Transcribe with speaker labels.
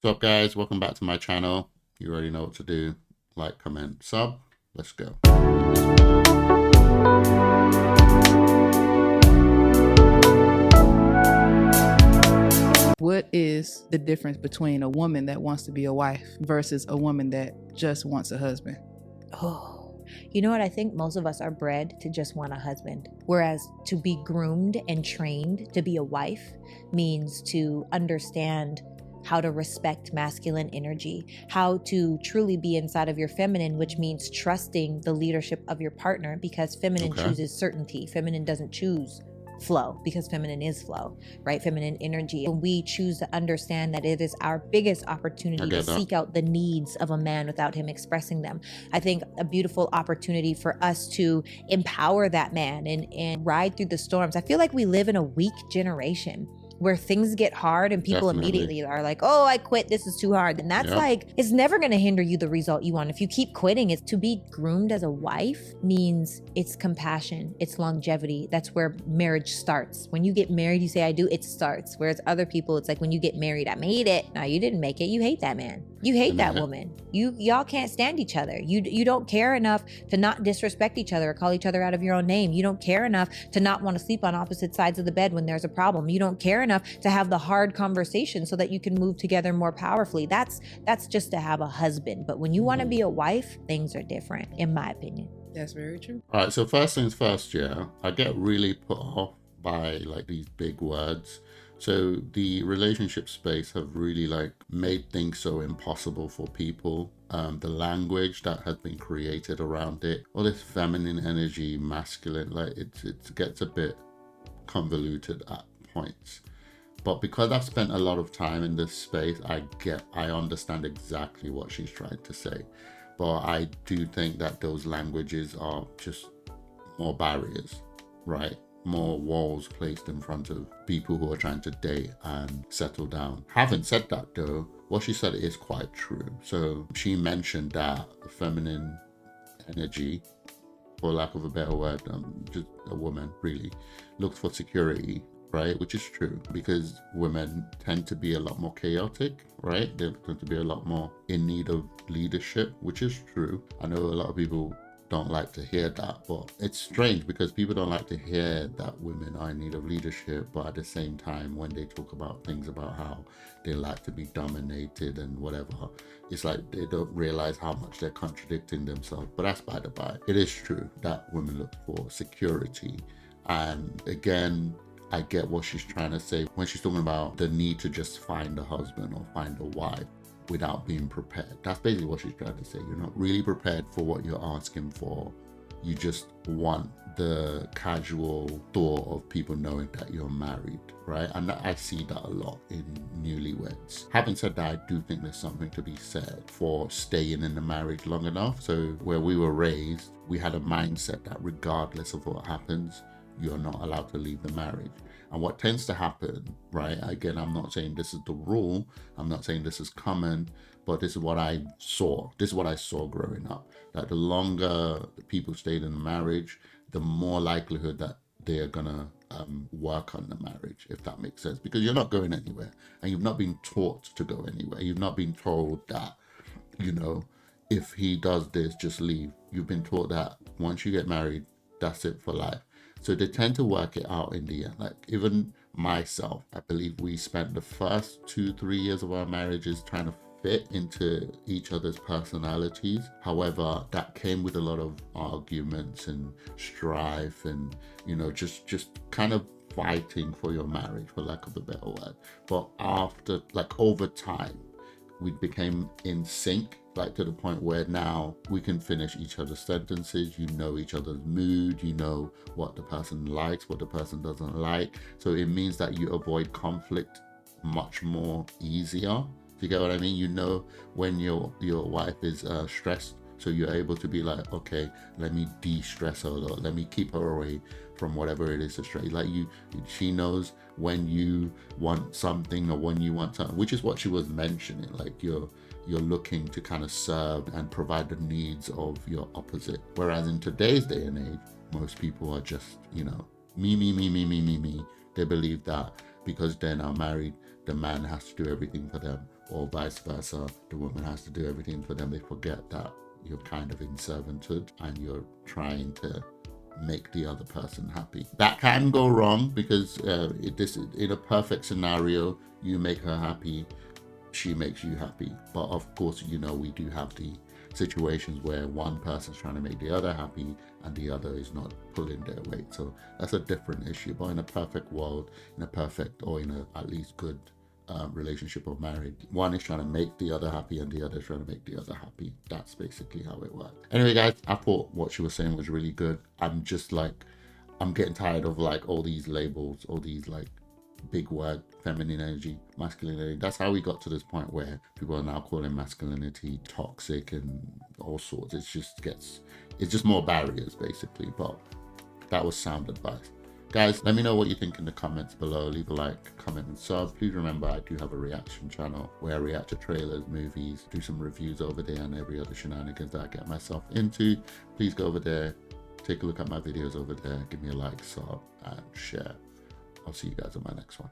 Speaker 1: What's up, guys? Welcome back to my channel. You already know what to do. Like, comment, sub. Let's go.
Speaker 2: What is the difference between a woman that wants to be a wife versus a woman that just wants a husband?
Speaker 3: Oh, you know what? I think most of us are bred to just want a husband. Whereas to be groomed and trained to be a wife means to understand how to respect masculine energy, how to truly be inside of your feminine, which means trusting the leadership of your partner, because feminine chooses certainty. Feminine doesn't choose flow, because feminine is flow, right? Feminine energy. When we choose to understand that it is our biggest opportunity to seek out the needs of a man without him expressing them, I think a beautiful opportunity for us to empower that man and ride through the storms. I feel like we live in a weak generation where things get hard and people immediately are like, oh, I quit, this is too hard. And that's like, it's never going to hinder you the result you want. If you keep quitting, it's to be groomed as a wife means it's compassion, it's longevity. That's where marriage starts. When you get married, you say, I do, it starts. Whereas other people, it's like when you get married, I made it. No, you didn't make it. You hate that man. You hate that woman. Y'all can't stand each other. You don't care enough to not disrespect each other or call each other out of your own name. You don't care enough to not want to sleep on opposite sides of the bed when there's a problem. You don't care enough to have the hard conversation so that you can move together more powerfully. That's just to have a husband. But when you want to be a wife, things are different, in my opinion.
Speaker 2: That's very true.
Speaker 1: All right, so first things first, I get really put off by like these big words. So the relationship space have really like made things so impossible for people. The language that has been created around it, all this feminine energy, masculine, like it gets a bit convoluted at points. But because I've spent a lot of time in this space, I understand exactly what she's trying to say. But I do think that those languages are just more barriers, right? More walls placed in front of people who are trying to date and settle down. Having said that though, what she said is quite true. So she mentioned that the feminine energy, for lack of a better word, just a woman really, looks for security, right? Which is true, because women tend to be a lot more chaotic, right? They tend to be a lot more in need of leadership, which is true. I know a lot of people don't like to hear that, but it's strange because people don't like to hear that women are in need of leadership, but at the same time, when they talk about things about how they like to be dominated and whatever, it's like they don't realize how much they're contradicting themselves. But that's by the by. It is true that women look for security. And again, I get what she's trying to say when she's talking about the need to just find a husband or find a wife without being prepared. That's basically what she's trying to say. You're not really prepared for what you're asking for. You just want the casual thought of people knowing that you're married, right? And I see that a lot in newlyweds. Having said that, I do think there's something to be said for staying in the marriage long enough. So where we were raised, we had a mindset that regardless of what happens, you're not allowed to leave the marriage. And what tends to happen, right? Again, I'm not saying this is the rule. I'm not saying this is common, but this is what I saw. This is what I saw growing up. That the longer people stayed in the marriage, the more likelihood that they're gonna work on the marriage, if that makes sense. Because you're not going anywhere, and you've not been taught to go anywhere. You've not been told that, you know, if he does this, just leave. You've been taught that once you get married, that's it for life. So they tend to work it out in the end. Like even myself, I believe we spent the first 2-3 years of our marriages trying to fit into each other's personalities. However, that came with a lot of arguments and strife and, you know, just kind of fighting for your marriage, for lack of a better word. But after, like over time, we became in sync, like to the point where now we can finish each other's sentences. You know each other's mood, you know what the person likes, what the person doesn't like. So it means that you avoid conflict much more easier. Do you get what I mean? You know when your wife is stressed, so you're able to be like, okay, let me de-stress her, or let me keep her away from whatever it is to stress. Like she knows when you want something or when you want something, which is what she was mentioning. Like you're looking to kind of serve and provide the needs of your opposite. Whereas in today's day and age, most people are just, you know, me. They believe that because they're now married, the man has to do everything for them. or vice versa. The woman has to do everything for them. They forget that you're kind of in servanthood and you're trying to make the other person happy. That can go wrong because in a perfect scenario, you make her happy, she makes you happy. But of course, we do have the situations where one person's trying to make the other happy and the other is not pulling their weight. So that's a different issue. But in a perfect world, in a perfect or in a at least good relationship or marriage, one is trying to make the other happy and the other is trying to make the other happy. That's basically how it works. Anyway, guys, I thought what she was saying was really good. I'm getting tired of like all these labels, all these like big word, feminine energy, masculine energy. That's how we got to this point where people are now calling masculinity toxic and all sorts. It's just more barriers basically. But that was sound advice. Guys, let me know what you think in the comments below. Leave a like, comment, and sub. Please remember I do have a reaction channel where I react to trailers, movies, do some reviews over there and every other shenanigans that I get myself into. Please go over there, take a look at my videos over there, give me a like, sub, and share. I'll see you guys on my next one.